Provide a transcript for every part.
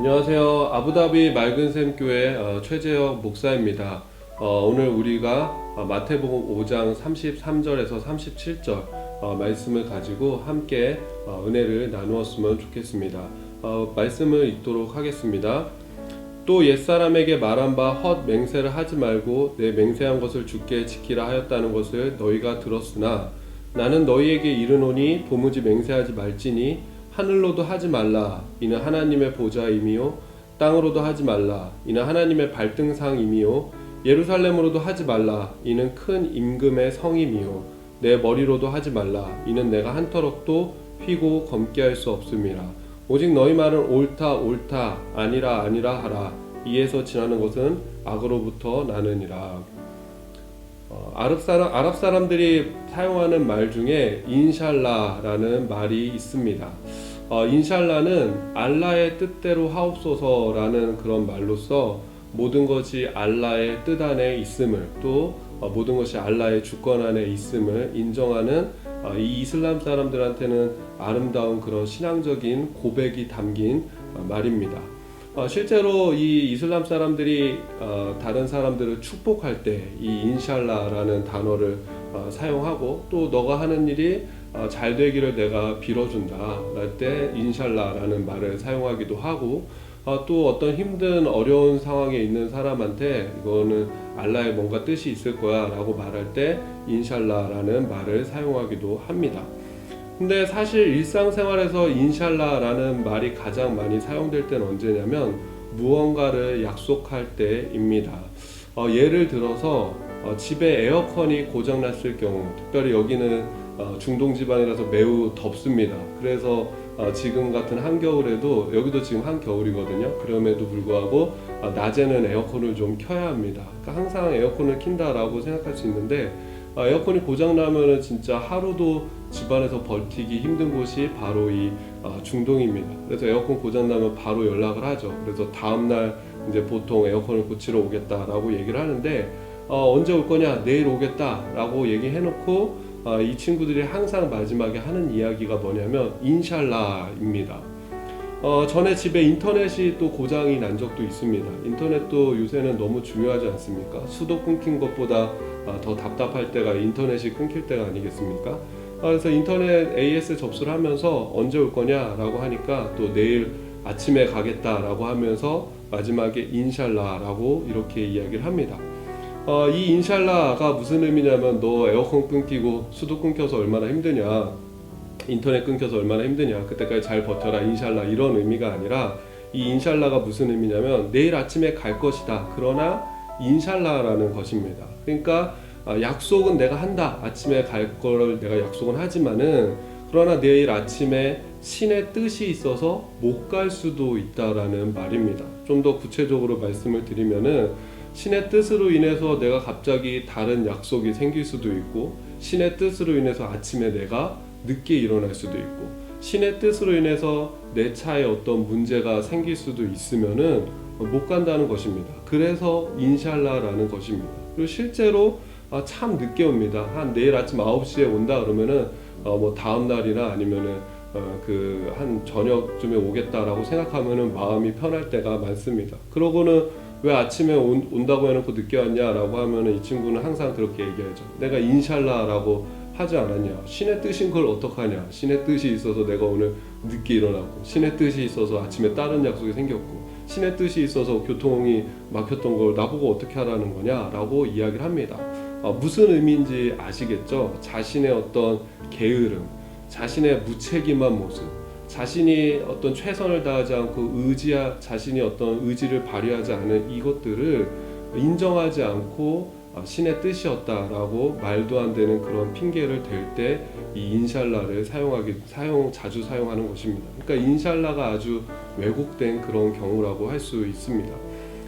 안녕하세요. 아부다비 맑은샘 교회 최재혁 목사입니다. 오늘 우리가 마태복음 5장 33절에서 37절 말씀을 가지고 함께 은혜를 나누었으면 좋겠습니다. 말씀을 읽도록 하겠습니다. 또 옛사람에게 말한 바 헛 맹세를 하지 말고 내 맹세한 것을 주께 지키라 하였다는 것을 너희가 들었으나 나는 너희에게 이르노니 도무지 맹세하지 말지니 하늘로도 하지 말라 이는 하나님의 보좌임이요 땅으로도 하지 말라 이는 하나님의 발등상임이요 예루살렘으로도 하지 말라 이는 큰 임금의 성임이요 내 머리로도 하지 말라 이는 내가 한 터럭도 휘고 검게 할 수 없음이라. 오직 너희 말은 옳다 옳다 아니라 아니라 하라. 이에서 지나는 것은 악으로부터 나느니라. 아랍 사람들이 사용하는 말 중에 인샬라라는 말이 있습니다. 인샬라는 알라의 뜻대로 하옵소서라는 그런 말로서 모든 것이 알라의 뜻 안에 있음을, 또 모든 것이 알라의 주권 안에 있음을 인정하는 이 이슬람 사람들한테는 아름다운 그런 신앙적인 고백이 담긴 말입니다. 실제로 이 이슬람 사람들이 다른 사람들을 축복할 때 이 인샬라라는 단어를 사용하고, 또 너가 하는 일이 잘 되기를 내가 빌어준다 할 때 인샬라라는 말을 사용하기도 하고, 또 어떤 힘든 어려운 상황에 있는 사람한테 이거는 알라의 뭔가 뜻이 있을 거야 라고 말할 때 인샬라라는 말을 사용하기도 합니다. 근데 사실 일상생활에서 인샬라라는 말이 가장 많이 사용될 때는 언제냐면 무언가를 약속할 때입니다. 예를 들어서 집에 에어컨이 고장났을 경우, 특별히 여기는 중동 지방이라서 매우 덥습니다. 그래서 지금 같은 한겨울에도, 여기도 지금 한겨울이거든요. 그럼에도 불구하고 낮에는 에어컨을 좀 켜야 합니다. 그러니까 항상 에어컨을 킨다라고 생각할 수 있는데, 에어컨이 고장나면 진짜 하루도 집안에서 버티기 힘든 곳이 바로 이 중동입니다. 그래서 에어컨 고장나면 바로 연락을 하죠. 그래서 다음날 이제 보통 에어컨을 고치러 오겠다라고 얘기를 하는데, 언제 올 거냐? 내일 오겠다라고 얘기해놓고 이 친구들이 항상 마지막에 하는 이야기가 뭐냐면 인샬라입니다. 전에 집에 인터넷이 또 고장이 난 적도 있습니다. 인터넷도 요새는 너무 중요하지 않습니까? 수도 끊긴 것보다 더 답답할 때가 인터넷이 끊길 때가 아니겠습니까? 그래서 인터넷 AS 접수를 하면서 언제 올 거냐라고 하니까 또 내일 아침에 가겠다라고 하면서 마지막에 인샬라라고 이렇게 이야기를 합니다. 이 인샬라가 무슨 의미냐면, 너 에어컨 끊기고 수도 끊겨서 얼마나 힘드냐, 인터넷 끊겨서 얼마나 힘드냐, 그때까지 잘 버텨라 인샬라, 이런 의미가 아니라, 이 인샬라가 무슨 의미냐면 내일 아침에 갈 것이다, 그러나 인샬라라는 것입니다. 그러니까 약속은 내가 한다, 아침에 갈 걸 내가 약속은 하지만은, 그러나 내일 아침에 신의 뜻이 있어서 못 갈 수도 있다라는 말입니다. 좀 더 구체적으로 말씀을 드리면은, 신의 뜻으로 인해서 내가 갑자기 다른 약속이 생길 수도 있고, 신의 뜻으로 인해서 아침에 내가 늦게 일어날 수도 있고, 신의 뜻으로 인해서 내 차에 어떤 문제가 생길 수도 있으면은 못 간다는 것입니다. 그래서 인샬라라는 것입니다. 그리고 실제로 참 늦게 옵니다. 한 내일 아침 9시에 온다 그러면은 뭐 다음 날이나 아니면은 한 저녁쯤에 오겠다라고 생각하면은 마음이 편할 때가 많습니다. 그러고는 왜 아침에 온다고 해놓고 늦게 왔냐라고 하면은 이 친구는 항상 그렇게 얘기하죠. 내가 인샬라라고 하지 않았냐, 신의 뜻인 걸 어떡하냐, 신의 뜻이 있어서 내가 오늘 늦게 일어나고, 신의 뜻이 있어서 아침에 다른 약속이 생겼고, 신의 뜻이 있어서 교통이 막혔던 걸 나보고 어떻게 하라는 거냐 라고 이야기를 합니다. 무슨 의미인지 아시겠죠? 자신의 어떤 게으름, 자신의 무책임한 모습, 자신이 어떤 최선을 다하지 않고 자신이 어떤 의지를 발휘하지 않은 이것들을 인정하지 않고 신의 뜻이었다라고 말도 안 되는 그런 핑계를 댈 때 이 인샬라를 자주 사용하는 것입니다. 그러니까 인샬라가 아주 왜곡된 그런 경우라고 할 수 있습니다.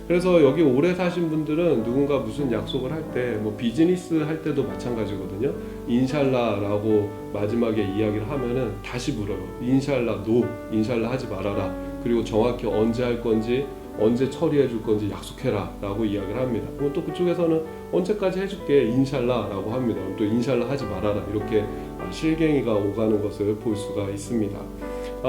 그래서 여기 오래 사신 분들은 누군가 무슨 약속을 할 때, 뭐 비즈니스 할 때도 마찬가지거든요. 인샬라라고 마지막에 이야기를 하면은 다시 물어요. 인샬라, 인샬라 하지 말아라. 그리고 정확히 언제 할 건지, 언제 처리해 줄 건지 약속해라 라고 이야기를 합니다. 그럼 또 그쪽에서는 언제까지 해줄게 인샬라 라고 합니다. 또 인샬라 하지 말아라, 이렇게 실갱이가 오가는 것을 볼 수가 있습니다.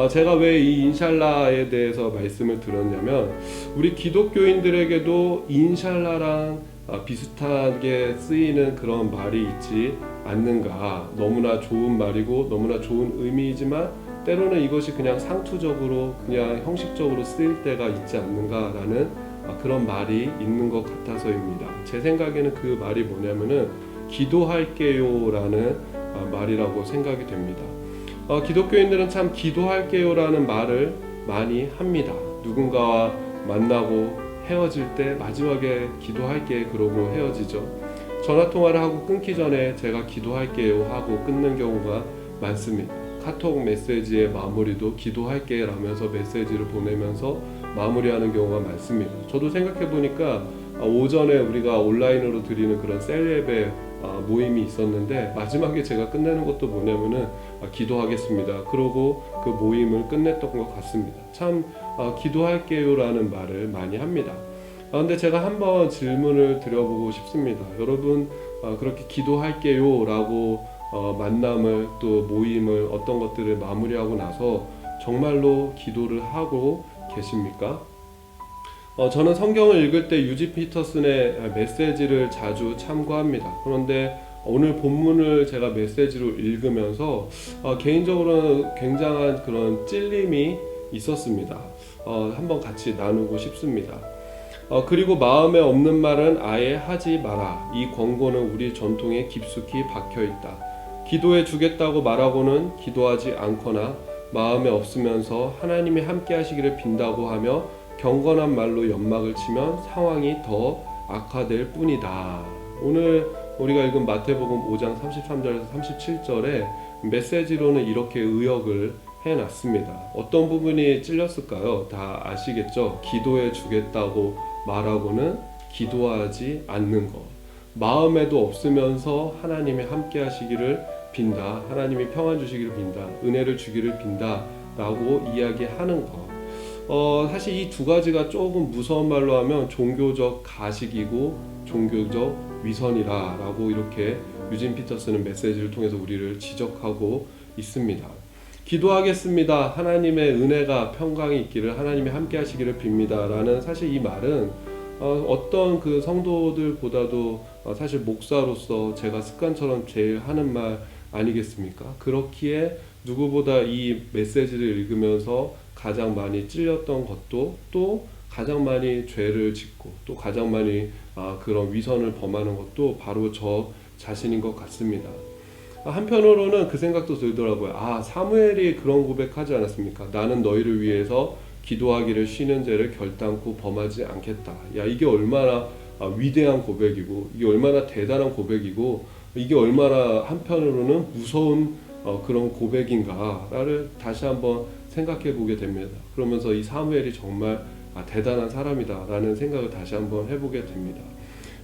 제가 왜 이 인샬라에 대해서 말씀을 드렸냐면 우리 기독교인들에게도 인샬라랑 비슷하게 쓰이는 그런 말이 있지 않는가. 너무나 좋은 말이고 너무나 좋은 의미이지만 때로는 이것이 그냥 상투적으로 그냥 형식적으로 쓰일 때가 있지 않는가라는 그런 말이 있는 것 같아서입니다. 제 생각에는 그 말이 뭐냐면은 기도할게요라는 말이라고 생각이 됩니다. 기독교인들은 참 기도할게요라는 말을 많이 합니다. 누군가와 만나고 헤어질 때 마지막에 기도할게 그러고 헤어지죠. 전화통화를 하고 끊기 전에 제가 기도할게요 하고 끊는 경우가 많습니다. 카톡 메시지의 마무리도 기도할게 라면서 메시지를 보내면서 마무리하는 경우가 많습니다. 저도 생각해 보니까 오전에 우리가 온라인으로 드리는 그런 셀예배 모임이 있었는데 마지막에 제가 끝내는 것도 뭐냐면은 기도하겠습니다. 그러고 그 모임을 끝냈던 것 같습니다. 참 기도할게요 라는 말을 많이 합니다. 근데 제가 한번 질문을 드려보고 싶습니다. 여러분 그렇게 기도할게요 라고 만남을 또 모임을 어떤 것들을 마무리하고 나서 정말로 기도를 하고 계십니까? 저는 성경을 읽을 때 유진 피터슨의 메시지를 자주 참고합니다. 그런데 오늘 본문을 제가 메시지로 읽으면서 개인적으로는 굉장한 그런 찔림이 있었습니다. 한번 같이 나누고 싶습니다. 그리고 마음에 없는 말은 아예 하지 마라. 이 권고는 우리 전통에 깊숙이 박혀 있다. 기도해 주겠다고 말하고는 기도하지 않거나 마음에 없으면서 하나님이 함께 하시기를 빈다고 하며 경건한 말로 연막을 치면 상황이 더 악화될 뿐이다. 오늘 우리가 읽은 마태복음 5장 33절에서 37절에 메시지로는 이렇게 의역을 해놨습니다. 어떤 부분이 찔렸을까요? 다 아시겠죠? 기도해 주겠다고 말하고는 기도하지 않는 것. 마음에도 없으면서 하나님이 함께 하시기를 빈다. 하나님이 평안 주시기를 빈다. 은혜를 주기를 빈다. 라고 이야기하는 것. 사실 이 두 가지가 조금 무서운 말로 하면 종교적 가식이고 종교적 위선이라 라고 이렇게 유진 피터슨은 메시지를 통해서 우리를 지적하고 있습니다. 기도하겠습니다. 하나님의 은혜가 평강이 있기를 하나님이 함께 하시기를 빕니다. 라는 사실 이 말은 어떤 그 성도들보다도 사실 목사로서 제가 습관처럼 제일 하는 말 아니겠습니까? 그렇기에 누구보다 이 메시지를 읽으면서 가장 많이 찔렸던 것도 또 가장 많이 죄를 짓고 또 가장 많이 그런 위선을 범하는 것도 바로 저 자신인 것 같습니다. 한편으로는 그 생각도 들더라고요. 사무엘이 그런 고백하지 않았습니까? 나는 너희를 위해서 기도하기를 쉬는 죄를 결단코 범하지 않겠다. 야, 이게 얼마나 위대한 고백이고 이게 얼마나 대단한 고백이고 이게 얼마나 한편으로는 무서운 그런 고백인가를 다시 한번 생각해 보게 됩니다. 그러면서 이 사무엘이 정말 대단한 사람이다 라는 생각을 다시 한번 해보게 됩니다.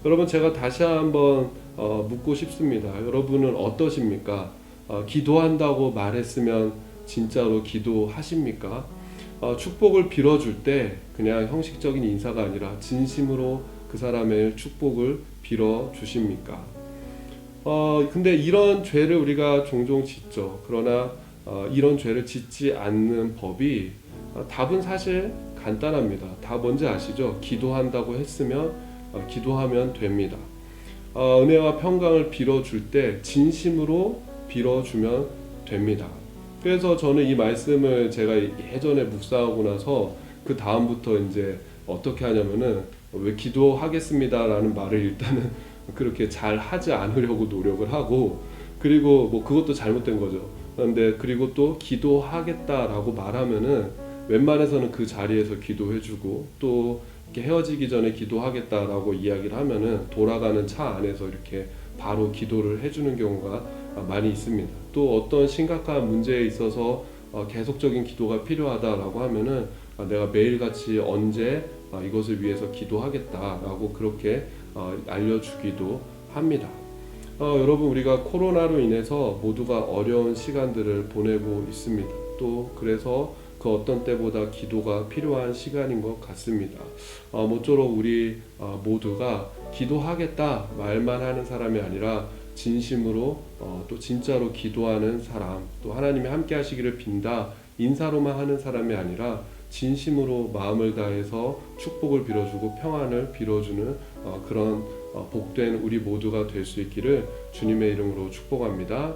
여러분, 제가 다시 한번 묻고 싶습니다. 여러분은 어떠십니까? 기도한다고 말했으면 진짜로 기도하십니까? 축복을 빌어줄 때 그냥 형식적인 인사가 아니라 진심으로 그 사람의 축복을 빌어주십니까? 근데 이런 죄를 우리가 종종 짓죠. 그러나 이런 죄를 짓지 않는 법이 답은 사실 간단합니다. 답 뭔지 아시죠? 기도한다고 했으면 기도하면 됩니다. 은혜와 평강을 빌어줄 때 진심으로 빌어주면 됩니다. 그래서 저는 이 말씀을 제가 예전에 묵상하고 나서 그 다음부터 이제 어떻게 하냐면은 왜 기도하겠습니다라는 말을 일단은 그렇게 잘 하지 않으려고 노력을 하고, 그리고 뭐 그것도 잘못된 거죠. 그런데 그리고 또 기도하겠다라고 말하면은 웬만해서는 그 자리에서 기도해주고 또 이렇게 헤어지기 전에 기도하겠다라고 이야기를 하면은 돌아가는 차 안에서 이렇게 바로 기도를 해주는 경우가 많이 있습니다. 또 어떤 심각한 문제에 있어서 계속적인 기도가 필요하다라고 하면은 내가 매일같이 언제 이것을 위해서 기도하겠다라고 그렇게 알려주기도 합니다. 여러분, 우리가 코로나로 인해서 모두가 어려운 시간들을 보내고 있습니다. 또 그래서 그 어떤 때보다 기도가 필요한 시간인 것 같습니다. 모쪼록 우리 모두가 기도하겠다 말만 하는 사람이 아니라 진심으로 또 진짜로 기도하는 사람, 또 하나님이 함께 하시기를 빈다 인사로만 하는 사람이 아니라 진심으로 마음을 다해서 축복을 빌어주고 평안을 빌어주는 그런 복된 우리 모두가 될 수 있기를 주님의 이름으로 축복합니다.